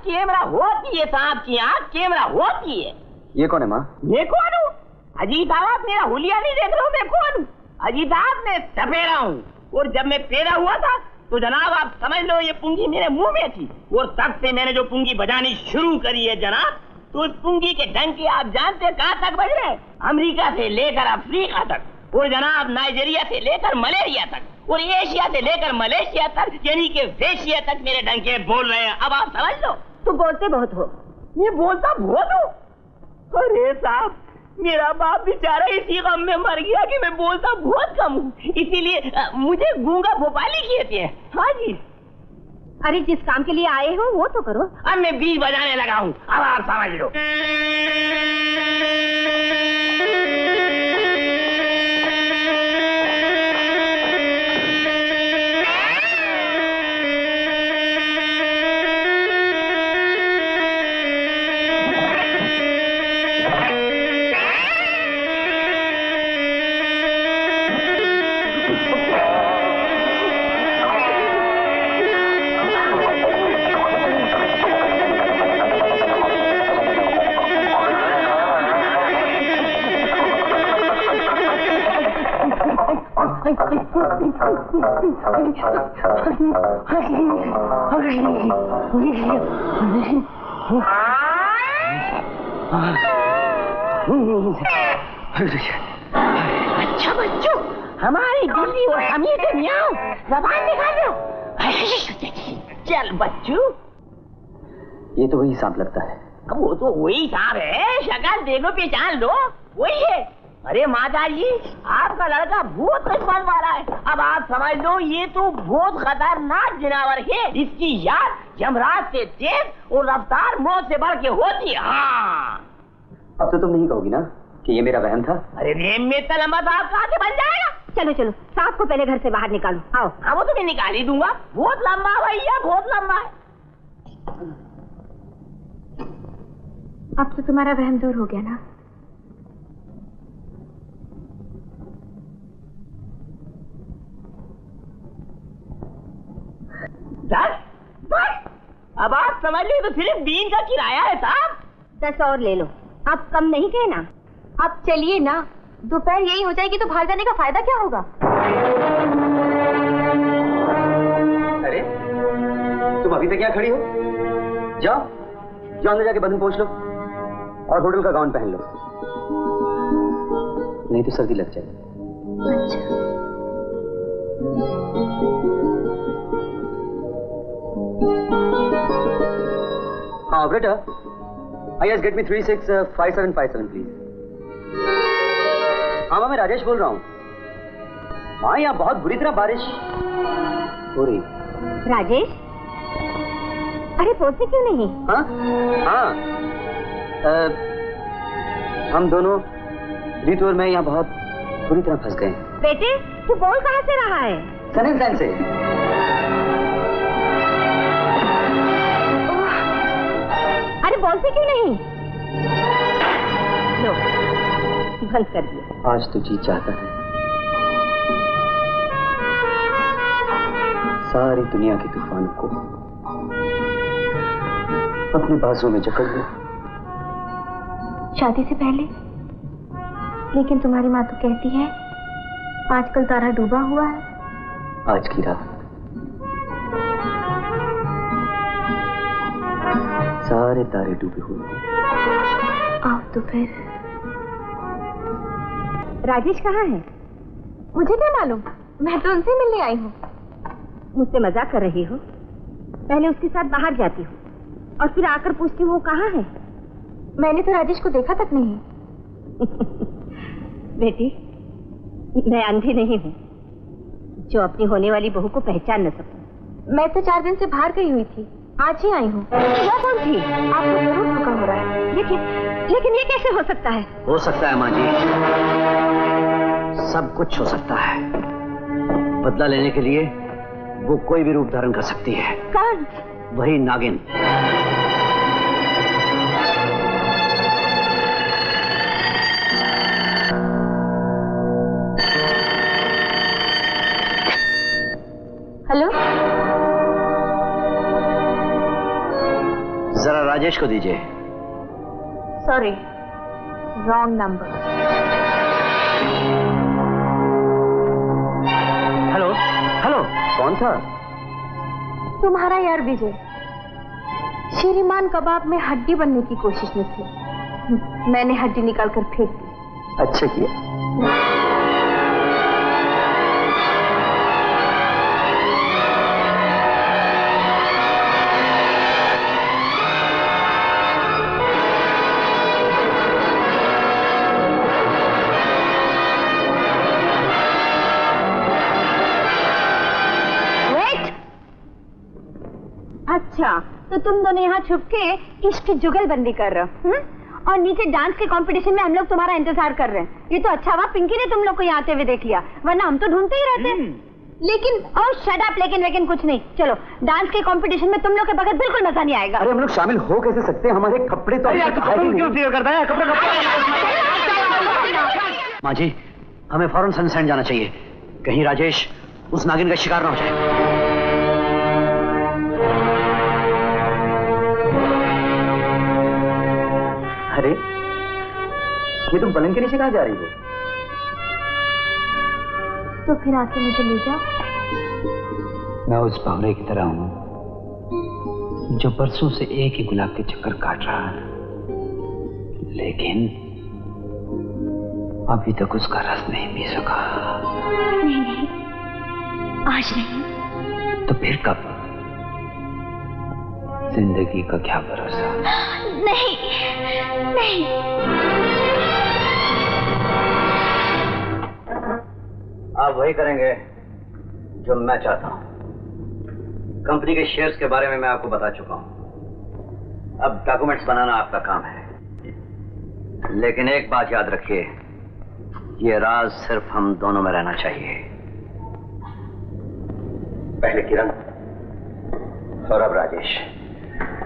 Camera होती है साहब की यहाँ कैमरा होती है। ये कौन है माँ? मैं कौन हूँ? अजीत साहब मेरा हुलिया नहीं देख रहे हो? मैं कौन हूँ? अजीत साहब मैं सपेरा हूँ और जब मैं पैदा हुआ था तो जनाब आप समझ लो ये पुंगी मेरे मुंह में थी और तब से मैंने जो पुंगी बजानी शुरू करी है जनाब, तो उस पुंगी के डंके आप जानते हैं कहाँ तक बज रहे हैं? अमेरिका से लेकर अफ्रीका तक और जनाब नाइजीरिया से लेकर मलेरिया तक और एशिया से लेकर मलेशिया तक, यानी कि वेशिया तक मेरे डंके बोल रहे हैं। अब आप समझ लो। तू बोलते बहुत हो। मैं बोलता बहुत हूँ? अरे साहब मेरा बाप बेचारा इसी गम में मर गया कि मैं बोलता बहुत कम हूँ, इसीलिए मुझे गूंगा भोपाली कहते हैं। हाँ जी। अरे जिस काम के लिए आए हो वो तो करो। अब मैं बीज बजाने लगा हूँ, अब आप समझ लो। अच्छा बच्चों, हमारी दिल्ली और समीर से मियाओ ज़बान निकालो। चल बच्चों। ये तो वही सांप लगता है। अब वो तो वही सांप है, शक्ल देखो पहचान लो, वही है। अरे माता जी आपका लड़का बहुत किस्मत वाला है। अब आप समझ लो ये तो बहुत खतरनाक जानवर है। इसकी याद यमराज से तेज और रफ्तार मौत से बढ़ के होती है। हाँ अब तो तुम नहीं कहोगी ना कि ये मेरा वहम था? अरे रेम में तो लंबा सांप कहाँ से बन जाएगा? चलो चलो सांप को पहले घर से बाहर निकालो। आओ। हाँ वो तो मैं निकाल ही दूंगा, बहुत लंबा भैया बहुत लंबा है। अब तो तुम्हारा वहम दूर हो गया ना? बस अब आप समझ लो तो सिर्फ 20 का किराया है साहब। 10 और ले लो, अब कम नहीं कहना। अब चलिए ना, दोपहर यही हो जाएगी तो बाहर जाने का फायदा क्या होगा? अरे तुम अभी तक क्या खड़ी हो? जाओ जाओ अंदर जाके बंधन पोंछ लो और होटल का गाउन पहन लो, नहीं तो सर्दी लग जाएगी। अच्छा। हाँ ऑपरेटर, आइए गेट मी 365757 प्लीज। हाँ मैं राजेश बोल रहा हूँ। हाँ यहाँ बहुत बुरी तरह बारिश हो रही। राजेश? अरे बोलते क्यों नहीं? हाँ हाँ हम दोनों रीतू और मैं यहाँ बहुत बुरी तरह फंस गए। बेटे तू बोल कहाँ से रहा है? सनन से। अरे बोलते क्यों नहीं? लो बंद कर दिया। आज तो जी चाहता है सारी दुनिया के तूफान को अपने बाजू में जकड़ लो। शादी से पहले? लेकिन तुम्हारी माँ तो कहती है आजकल तारा डूबा हुआ है। आज की रात सारे तारे डूबे हुए हैं। आओ तो फिर। राजेश कहाँ है? मुझे क्या मालूम, मैं तो उनसे मिलने आई हूँ। मुझसे मजाक कर रही हो? पहले उसके साथ बाहर जाती हूँ और फिर आकर पूछती हूँ वो कहाँ है। मैंने तो राजेश को देखा तक नहीं। बेटी मैं अंधी नहीं हूँ जो अपनी होने वाली बहू को पहचान न सकूं। मैं तो 4 दिन से बाहर गई हुई थी, आज ही आई हूँ। वह कौन थी? आपको जरूर धोखा हो रहा है। लेकिन ये कैसे हो सकता है? हो सकता है माँ जी, सब कुछ हो सकता है। बदला लेने के लिए वो कोई भी रूप धारण कर सकती है। कौन? वही नागिन। हेलो जरा राजेश को दीजिए। Sorry, wrong number. Hello hello, कौन था? तुम्हारा यार विजय। श्रीमान कबाब में हड्डी बनने की कोशिश में थे। मैंने हड्डी निकालकर फेंक दी। अच्छा किया। अच्छा, तो तुम दोनों यहाँ छुप के इश्क की जुगलबंदी कर रहे हो, और नीचे डांस के कंपटीशन में हम लोग तुम्हारा इंतजार कर रहे हैं। ये तो अच्छा हुआ पिंकी ने तुम लोग को यहाँ आते हुए देख लिया, वरना हम तो ढूंढते ही रहते। लेकिन शट अप, लेकिन कुछ नहीं। चलो, डांस के कंपटीशन में तुम लोग के बगैर बिल्कुल मजा नहीं आएगा। अरे हम लोग शामिल हो कैसे सकते हैं? हमारे कपड़े तो क्यों क्लियर करता है? कपड़े माँ जी, हमें फौरन सनसेट जाना चाहिए, कहीं राजेश उस नागिन का शिकार ना हो जाए। अरे ये तुम पलंग के नीचे कहाँ जा रही हो? तो फिर आके मुझे ले जाओ। मैं उस भंवरे की तरह हूं जो बरसों से एक ही गुलाब के चक्कर काट रहा है, लेकिन अभी तक उसका रस नहीं पी सका। नहीं, आज नहीं। तो फिर कब? जिंदगी का क्या भरोसा? नहीं। आप वही करेंगे जो मैं चाहता हूं। कंपनी के शेयर्स के बारे में मैं आपको बता चुका हूं। अब डॉक्यूमेंट्स बनाना आपका काम है, लेकिन एक बात याद रखिए, ये राज सिर्फ हम दोनों में रहना चाहिए। पहले किरण और अब राजेश।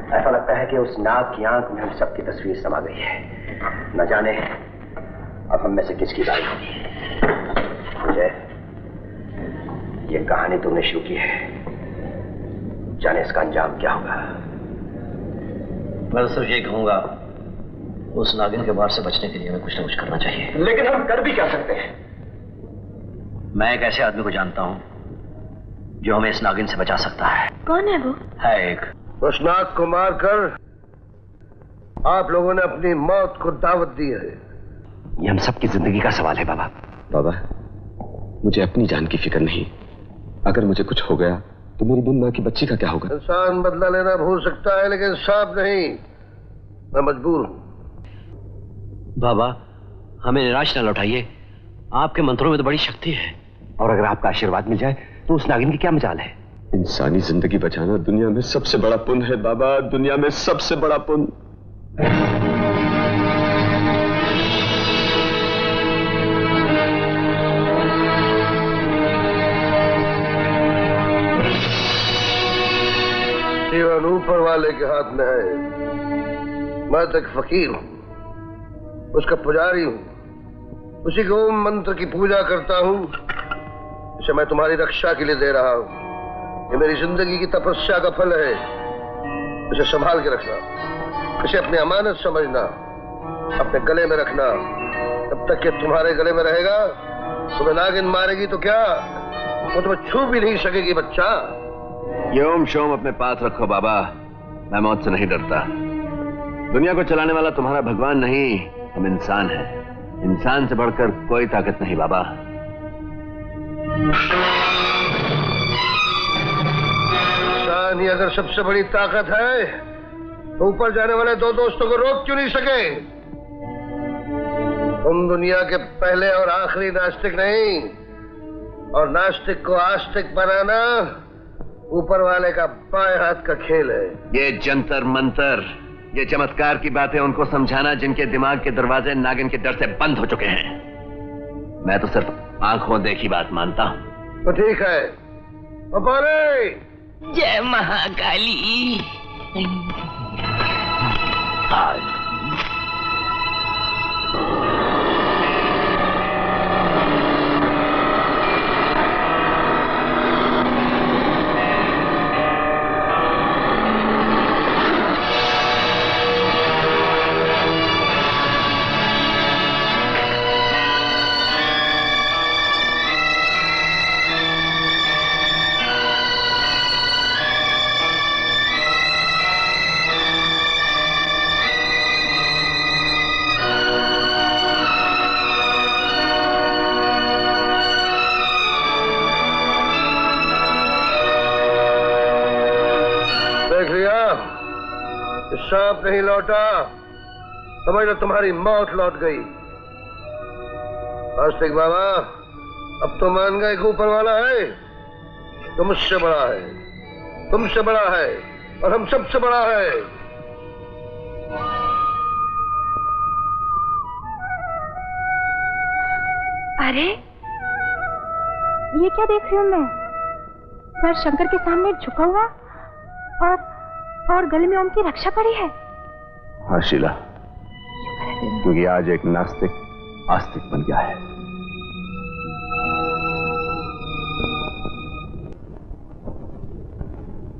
ऐसा लगता है कि उस नाग की आंख में हम सबकी तस्वीर समा गई है। न जाने अब हम में से किसकी बारी होगी। मुझे ये कहानी तुमने शुरू की है, जाने इसका अंजाम क्या होगा। मैं तो सिर्फ ये कहूंगा, उस नागिन के बाहर से बचने के लिए हमें कुछ न कुछ करना चाहिए। लेकिन हम कर भी क्या सकते हैं? मैं एक ऐसे आदमी को जानता हूं जो हमें इस नागिन से बचा सकता है। कौन है वो? है एक। उस नाग को मारकर आप लोगों ने अपनी मौत को दावत दी है। ये हम सबकी जिंदगी का सवाल है बाबा। बाबा, मुझे अपनी जान की फिक्र नहीं। अगर मुझे कुछ हो गया तो मेरी बिन माँ की बच्ची का क्या होगा? इंसान बदला लेना भूल सकता है, लेकिन सांप नहीं। मैं मजबूर हूं। बाबा, हमें निराश न लौटाइए। आपके मंत्रों में तो बड़ी शक्ति है, और अगर आपका आशीर्वाद मिल जाए तो उस नागिन की क्या मजाल है। इंसानी जिंदगी बचाना दुनिया में सबसे बड़ा पुण्य है बाबा, दुनिया में सबसे बड़ा पुण्य। जीवन ऊपर वाले के हाथ में है। मैं तो एक फकीर हूं, उसका पुजारी हूं, उसी को ओम मंत्र की पूजा करता हूं, इसे मैं तुम्हारी रक्षा के लिए दे रहा हूं। ये मेरी जिंदगी की तपस्या का फल है। इसे संभाल के रखना, इसे अपनी अमानत समझना, अपने गले में रखना। तब तक ये तुम्हारे गले में रहेगा, तुम्हें नागिन मारेगी तो क्या, वो तुम्हें छू भी नहीं सकेगी बच्चा। ये ओम शोम अपने पास रखो बाबा, मैं मौत से नहीं डरता। दुनिया को चलाने वाला तुम्हारा भगवान नहीं, हम इंसान हैं। इंसान से बढ़कर कोई ताकत नहीं बाबा। इंसान ही अगर सबसे बड़ी ताकत है तो ऊपर जाने वाले दो दोस्तों को रोक क्यों नहीं सके? तुम दुनिया के पहले और आखिरी नास्तिक नहीं, और नास्तिक को आस्तिक बनाना ऊपर वाले का बाएं हाथ का खेल है। ये जंतर मंतर, ये चमत्कार की बातें उनको समझाना जिनके दिमाग के दरवाजे नागिन के डर से बंद हो चुके हैं। मैं तो सिर्फ आंखों देखी बात मानता हूं। तो ठीक है, अपने जय महाकाली। सांप नहीं लौटा, समझ लो तुम्हारी मौत लौट गई। आस्तिक बाबा, अब तो मान गए कि ऊपर वाला है तो मुझसे बड़ा है, तुमसे बड़ा है और हम सबसे बड़ा है। अरे ये क्या देख रही हूँ मैं? सर शंकर के सामने झुका हुआ और गले में ओम की रक्षा पड़ी है। हाँ शीला, क्योंकि आज एक नास्तिक आस्तिक बन गया है।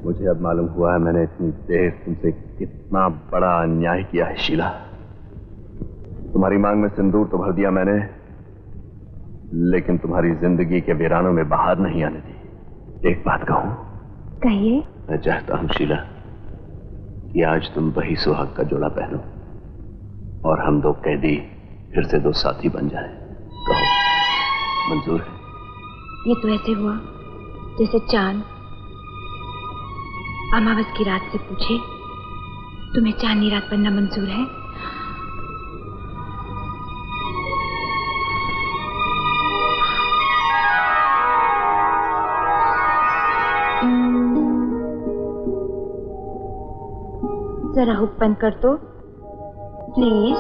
मुझे अब मालूम हुआ है मैंने इतनी देर तुमसे कितना बड़ा अन्याय किया है शीला। तुम्हारी मांग में सिंदूर तो भर दिया मैंने, लेकिन तुम्हारी जिंदगी के वीरानों में बहार नहीं आने दी। एक बात कहूं? कहिए। मैं चाहता हूं शीला कि आज तुम वही सुहाग का जोड़ा पहनो और हम दो कैदी फिर से दो साथी बन जाएं। कहो मंजूर है? ये तो ऐसे हुआ जैसे चांद अमावस की रात से पूछे, तुम्हें चांदनी रात बनना मंजूर है? जरा हुक्म कर दो प्लीज।